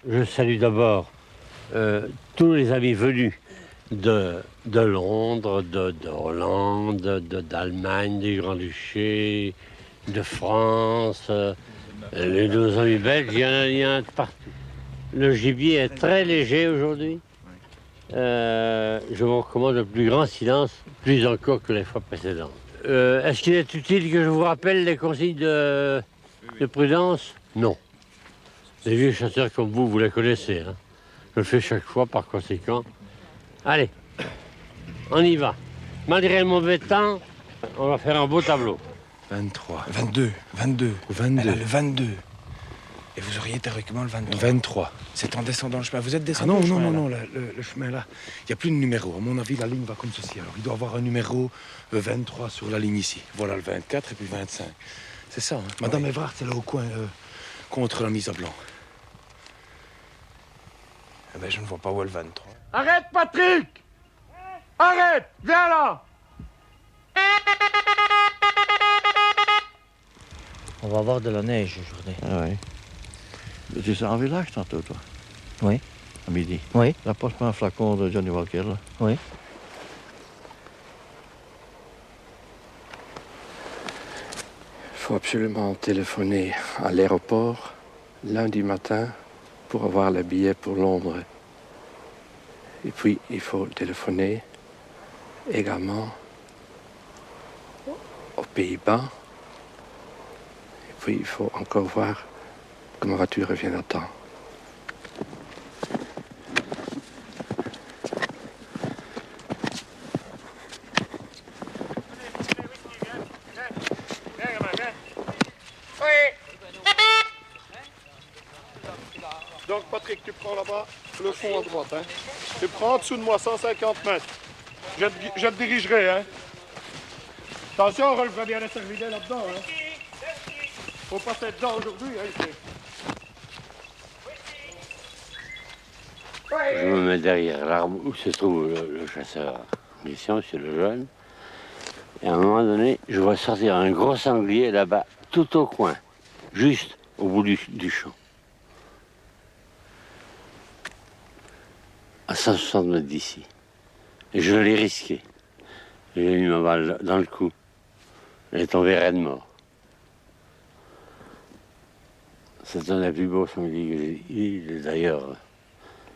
Je salue d'abord tous les amis venus de Londres, de Hollande, d'Allemagne, du Grand-Duché, de France, nos amis belges, il y en a de partout. Le gibier est très léger aujourd'hui. Je vous recommande le plus grand silence, plus encore que les fois précédentes. Est-ce qu'il est utile que je vous rappelle les consignes de prudence? Non. Les vieux chasseurs comme vous les connaissez. Hein. Je le fais chaque fois, par conséquent. Allez, on y va. Malgré le mauvais temps, on va faire un beau tableau. 23. 22. 22. 22. Elle a le 22. Et vous auriez théoriquement le 23. 23. C'est en descendant le chemin. Vous êtes descendu le chemin? Non, le chemin là. Il n'y a plus de numéro. À mon avis, la ligne va comme ceci. Alors, il doit y avoir un numéro 23 sur la ligne ici. Voilà le 24 et puis le 25. C'est ça, hein? Madame Evrard, c'est là au coin, contre la mise à blanc. Eh ben, je ne vois pas où est le 23. Arrête, Patrick! Arrête! Viens là! On va avoir de la neige aujourd'hui. Ah oui. Tu es en village tantôt, toi? Oui. À midi? Oui. Apporte-moi un flacon de Johnny Walker, là. Oui. Il faut absolument téléphoner à l'aéroport lundi matin pour avoir le billet pour Londres. Et puis, il faut téléphoner également aux Pays-Bas. Et puis, il faut encore voir que ma voiture revienne à temps. Donc, Patrick, tu prends là-bas le fond à droite. Hein. Tu prends en dessous de moi 150 mètres. Je te dirigerai. Hein. Attention, on relèvera bien les cervidés là-dedans. Hein. Faut passer dedans aujourd'hui. Hein, Je me mets derrière l'arbre où se trouve le chasseur mission, c'est le jeune. Et à un moment donné, je vois sortir un gros sanglier là-bas, tout au coin, juste au bout du champ. À 160 mètres d'ici. Et je l'ai risqué. J'ai mis ma balle dans le cou. Elle est tombée raide mort. C'est un des plus beaux sangliers que j'ai. Il est d'ailleurs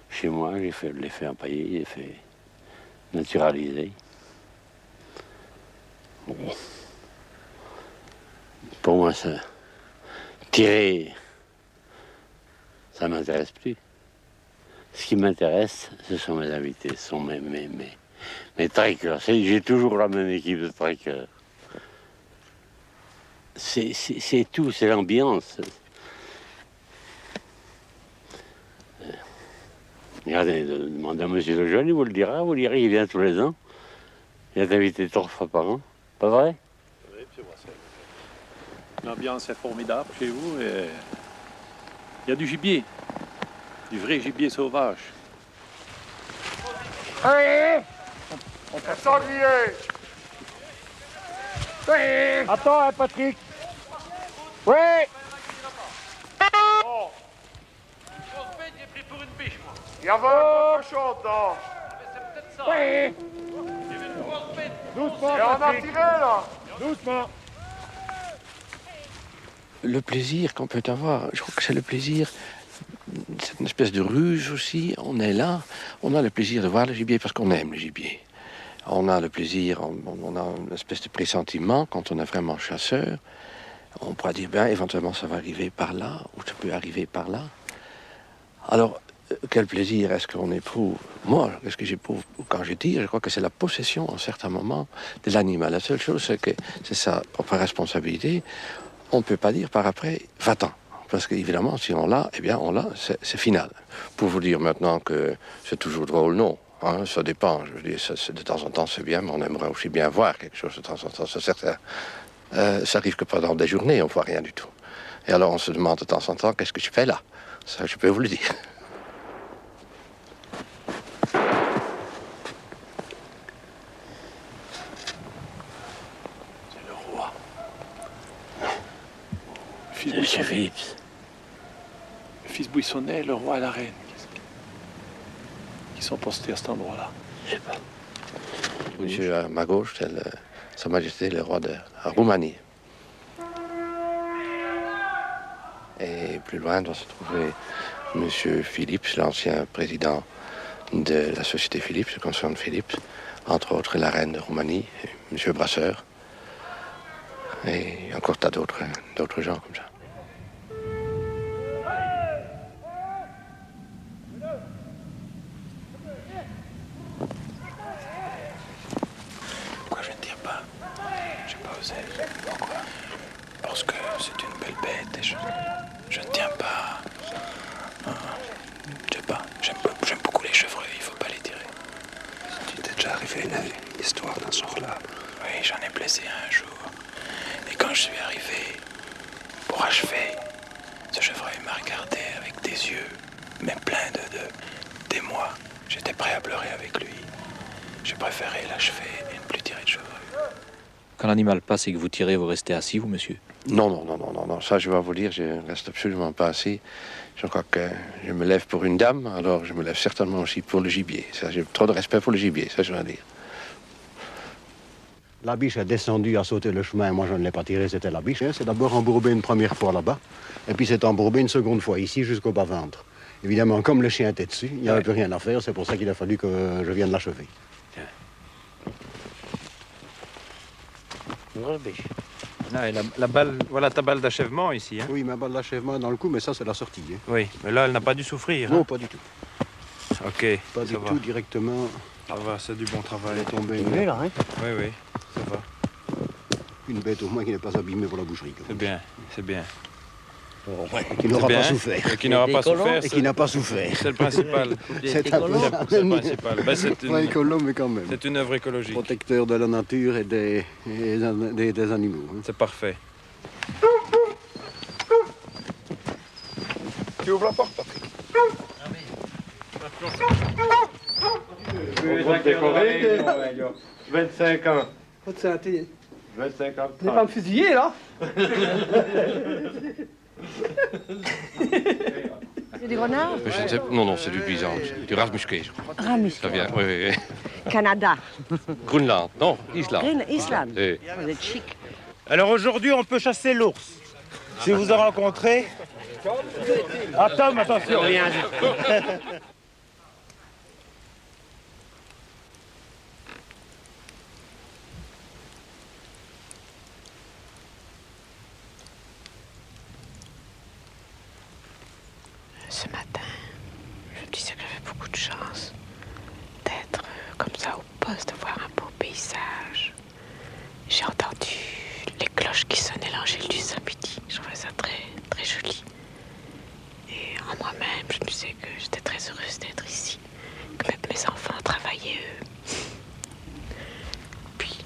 chez moi, je l'ai fait empailler, je l'ai fait naturaliser. Bon. Pour moi, ça, tirer, ça ne m'intéresse plus. Ce qui m'intéresse, ce sont mes invités, ce sont mes trackers. J'ai toujours la même équipe de trackers. C'est tout, c'est l'ambiance. Regardez, demandez à monsieur le jeune, il vous le dira, il vient tous les ans. Il est invité 3 fois par an, pas vrai? Oui, c'est vrai. L'ambiance est formidable chez vous et il y a du gibier, du vrai gibier sauvage. Allez! Un sanglier! Oui! Attends, hein, Patrick! Oui! Oh. J'ai pris pour une biche, moi. Il y avait un cochon dedans! C'est peut-être ça. Oui! Doucement, et on a tiré là! Doucement! Le plaisir qu'on peut avoir, je crois que c'est le plaisir, c'est une espèce de ruse aussi. On est là, on a le plaisir de voir le gibier parce qu'on aime le gibier. On a le plaisir, on a une espèce de pressentiment quand on est vraiment chasseur. On pourra dire, bien, éventuellement, ça va arriver par là, ou ça peut arriver par là. Alors, quel plaisir est-ce qu'on éprouve? Moi, qu'est-ce que j'éprouve quand je tire? Je crois que c'est la possession, à un certain moment, de l'animal. La seule chose, c'est que c'est sa propre responsabilité. On ne peut pas dire par après, va-t'en. Parce qu'évidemment, si on l'a, eh bien, on l'a, c'est final. Pour vous dire maintenant que c'est toujours drôle, non. Hein, ça dépend. Je veux dire, de temps en temps, c'est bien, mais on aimerait aussi bien voir quelque chose de temps en temps. C'est certain. Ça arrive que pendant des journées, on ne voit rien du tout. Et alors, on se demande de temps en temps, qu'est-ce que je fais là? Ça, je peux vous le dire. C'est le roi. C'est le chef Philips. Fils Bouy ils sont nés, le roi et la reine, qui sont postés à cet endroit-là. Je sais pas. Monsieur, à ma gauche, c'est Sa Majesté le roi de la Roumanie. Et plus loin doit se trouver Monsieur Philips, l'ancien président de la société Philips, le concern Philips, entre autres la reine de Roumanie, Monsieur Brasseur, et encore tas d'autres gens comme ça. Pourquoi je ne tire pas? J'ai pas osé. Pourquoi? Parce que c'est une belle bête et je ne tiens pas. Je sais pas. J'aime beaucoup les chevreuils, il faut pas les tirer. Tu t'es déjà arrivé une histoire dans ce genre-là? Oui, j'en ai blessé un jour. Et quand je suis arrivé pour achever, ce chevreuil m'a regardé avec des yeux, mais pleins d'émoi. J'étais prêt à pleurer avec lui. J'ai préféré l'achever et ne plus tirer de chevreuil. Quand l'animal passe et que vous tirez, vous restez assis, vous, monsieur? Non. Ça, je vais vous dire, je ne reste absolument pas assis. Je crois que je me lève pour une dame, alors je me lève certainement aussi pour le gibier. Ça, j'ai trop de respect pour le gibier, ça, je dois dire. La biche est descendue, a sauté le chemin. Moi, je ne l'ai pas tiré, c'était la biche. C'est d'abord embourbé une première fois là-bas, et puis c'est embourbé une seconde fois ici jusqu'au bas-ventre. Évidemment, comme le chien était dessus, il n'y avait plus rien à faire. C'est pour ça qu'il a fallu que je vienne l'achever. Une grosse biche. Ah, et la balle, voilà ta balle d'achèvement ici. Hein? Oui, ma balle d'achèvement dans le cou, mais ça, c'est la sortie. Hein. Oui, mais là, elle n'a pas dû souffrir. Non, hein? pas du tout. Ok, Pas du tout, directement. Ça va, c'est du bon travail. Elle est tombée. Là, hein? Oui, ça va. Une bête au moins qui n'est pas abîmée pour la boucherie. C'est bien, c'est bien. Et qui n'aura bien, pas souffert. Et qui n'aura pas souffert. Et qui n'a pas souffert. C'est le principal. C'est un peu ça. C'est le principal. Ben, Pas écolo, mais quand même. c'est une œuvre écologique. Protecteur de la nature et des animaux. Hein. C'est parfait. Tu ouvres la porte, Patrick. Décoré, 25 ans. 25 ans. Vous n'allez pas me fusiller, là? C'est des renards? Je ne sais pas. Non, c'est du bison, du rat musqué. Rat musqué. Ça vient, oui. Canada. Groenland, non, Islande. Islande. Oui. Vous êtes chic. Alors aujourd'hui, on peut chasser l'ours. Si vous en rencontrez... Ah, Tom, attention. Rien. Ce matin, je me disais que j'avais beaucoup de chance d'être comme ça au poste, de voir un beau paysage. J'ai entendu les cloches qui sonnaient l'Angélus du Saint-Midi. Je trouvais ça très, très joli. Et en moi-même, je me disais que j'étais très heureuse d'être ici, que mes enfants travaillaient eux. Puis,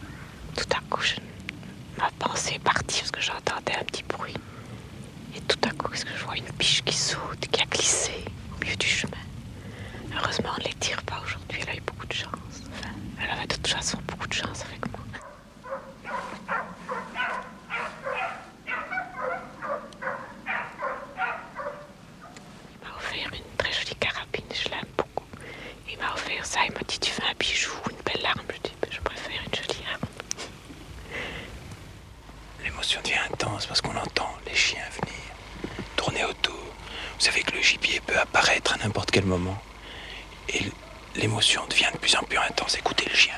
tout à coup, ma pensée est partie parce que j'entendais un petit bruit. Et tout à coup, qu'est-ce que je vois? Une biche qui saute, qui a glissé au milieu du chemin. Heureusement, on ne les tire pas aujourd'hui. Elle a eu beaucoup de chance. Enfin, elle avait de toute façon beaucoup de chance avec moi. Il m'a offert une très jolie carabine. Je l'aime beaucoup. Il m'a offert ça. Il m'a dit, tu veux un bijou, une belle arme? Je dis, je préfère une jolie arme. L'émotion devient intense parce qu'on entend les chiens venir, tourner autour. Vous savez que le gibier peut apparaître à n'importe quel moment. Et l'émotion devient de plus en plus intense. Écoutez le chien.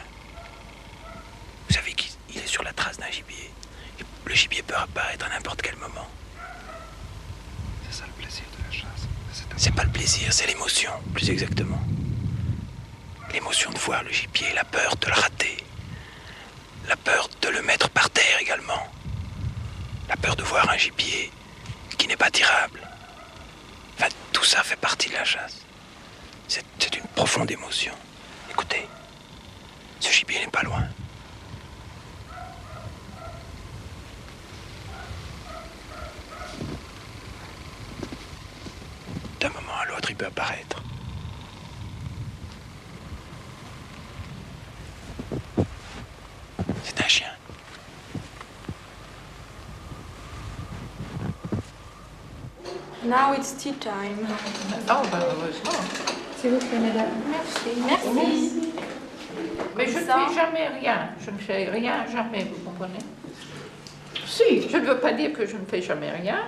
Vous savez qu'il est sur la trace d'un gibier. Et le gibier peut apparaître à n'importe quel moment. C'est ça le plaisir de la chasse. C'est pas le plaisir, c'est l'émotion, plus exactement. L'émotion de voir le gibier, la peur de le rater. La peur de le mettre par terre également. La peur de voir un gibier qui n'est pas tirable. Enfin, tout ça fait partie de la chasse. C'est une profonde émotion. Écoutez, ce gibier n'est pas loin. D'un moment à l'autre, il peut apparaître. C'est un chien. Now it's tea time. Oh, ben heureusement. S'il vous plaît, madame. Merci. Merci. Mais je ne fais jamais rien. Je ne fais rien, jamais, vous comprenez? Si, je ne veux pas dire que je ne fais jamais rien,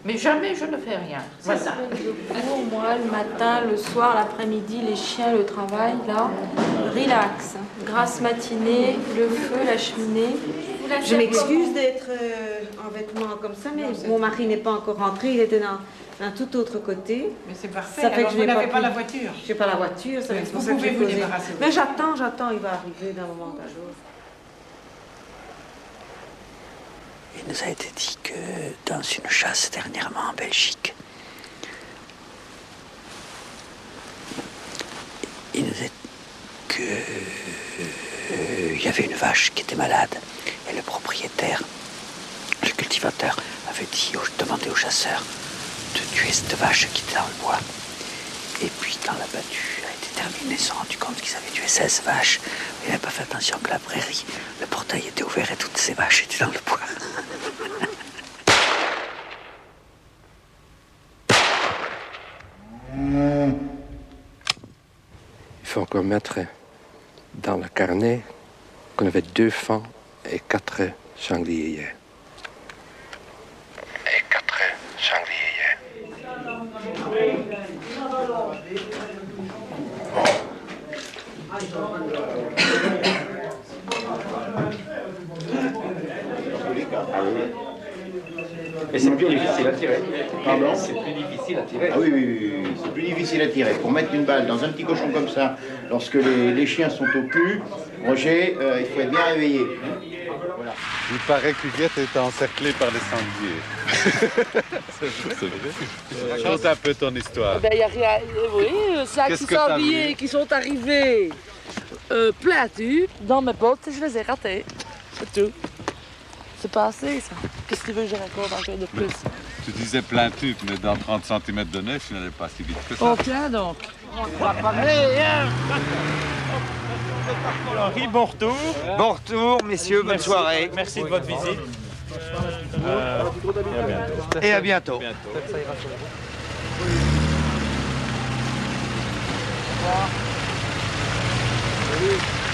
mais jamais je ne fais rien. C'est ça. Pour moi, le matin, le soir, l'après-midi, les chiens, le travail, là, relax. Grasse matinée, le feu, la cheminée. Je m'excuse d'être en vêtements comme ça, mais mon mari n'est pas encore rentré, il était dans un tout autre côté. Mais c'est parfait, Ça fait alors que je vous n'ai n'avez pas pu- la voiture. Je n'ai pas la voiture, ça Mais fait vous pour ça que pouvez j'ai vous posé. débarrasser. Mais j'attends, il va arriver d'un moment à l'autre. Il nous a été dit que dans une chasse dernièrement en Belgique, il nous a dit qu'il y avait une vache qui était malade et le propriétaire, le cultivateur, avait demandé aux chasseurs de tuer cette vache qui était dans le bois. Et puis quand la battue a été terminée, ils se sont rendus compte qu'ils avaient tué 16 vaches. Ils n'avaient pas fait attention que la prairie, le portail était ouvert et toutes ces vaches étaient dans le bois. Il faut encore mettre dans le carnet qu'on avait 2 fans et 4 sangliers. Et c'est plus difficile à tirer. Pardon? C'est plus difficile à tirer. Ah oui, c'est plus difficile à tirer. Pour mettre une balle dans un petit cochon comme ça, lorsque les chiens sont au cul, Roger, il faut être bien réveillé. Voilà. Il paraît qu'Huguette est encerclée par les sangliers. C'est vrai. Raconte un peu ton histoire. Ben, y a rien, oui, ça Qu'est-ce qui que t'as sangliers vu? qui sont arrivés plein à tube dans mes potes et je les ai ratés. C'est tout. C'est pas assez, ça. Qu'est-ce que tu veux que je raconte encore de plus? Tu disais plein tube, mais dans 30 cm de neige, tu n'allais pas si vite que ça. Oh, tiens donc. Henri, bon retour. Bon retour, messieurs, bonne soirée. Merci de votre visite. Et à bientôt. Salut.